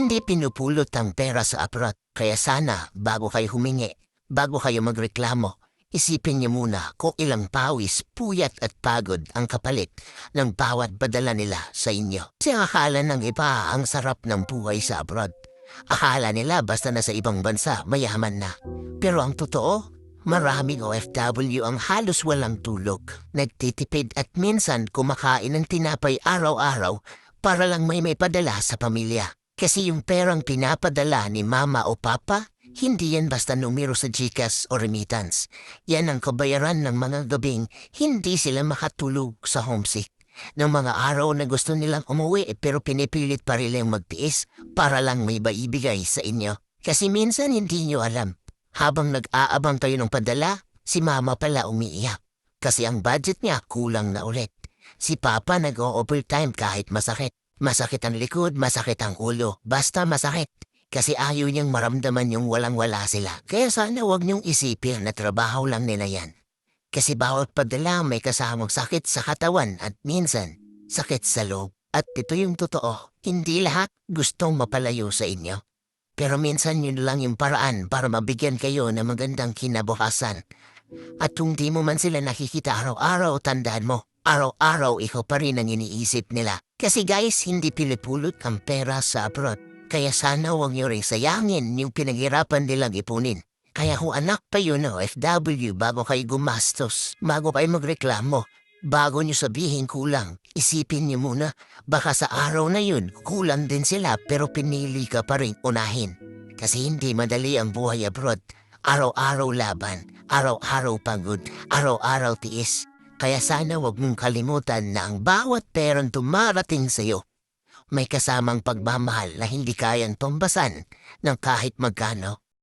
Hindi pinupulot ang pera sa abroad, kaya sana bago kayo humingi, bago kayo magreklamo, isipin niyo muna kung ilang pawis, puyat at pagod ang kapalit ng bawat padala nila sa inyo. Kasi akala ng iba ang sarap ng buhay sa abroad. Akala nila basta na sa ibang bansa, mayaman na. Pero ang totoo, maraming OFW ang halos walang tulog, nagtitipid at minsan kumakain ng tinapay araw-araw para lang may padala sa pamilya. Kasi yung perang pinapadala ni mama o papa, hindi yan basta numero sa GCash o remittance. Yan ang kabayaran ng mga gabing hindi sila makatulog sa homesick. Ng mga araw na gusto nilang umuwi pero pinipilit pa rin magtiis para lang may maibigay sa inyo. Kasi minsan hindi nyo alam. Habang nag-aabang kayo ng padala, si mama pala umiiyak. Kasi ang budget niya kulang na ulit. Si papa nag-o-overtime kahit masakit. Masakit ang likod, masakit ang ulo. Basta masakit. Kasi ayaw niyang maramdaman yung walang-wala sila. Kaya sana huwag niyong isipin na trabaho lang nila yan. Kasi bawat padala may kasamang sakit sa katawan at minsan sakit sa loob. At ito yung totoo, hindi lahat gustong mapalayo sa inyo. Pero minsan yun lang yung paraan para mabigyan kayo ng magandang kinabukasan. At kung di mo man sila nakikita araw-araw, tandaan mo, araw-araw ikaw pa rin ang iniisip nila. Kasi guys, hindi pinipulot ang pera sa abroad. Kaya sana huwag nyo rin sayangin yung pinaghirapan nilang ipunin. Kaya kung anak pa yun o OFW bago kayo gumastos, bago kayo magreklamo, bago nyo sabihin kulang, isipin nyo muna, baka sa araw na yun, kulang din sila pero pinili ka pa rin unahin. Kasi hindi madali ang buhay abroad. Araw-araw laban, araw-araw pagod, araw-araw tiis. Kaya sana wag mong kalimutan na ang bawat perang dumarating sa'yo may kasamang pagmamahal na hindi kayang tumbasan ng kahit magkano.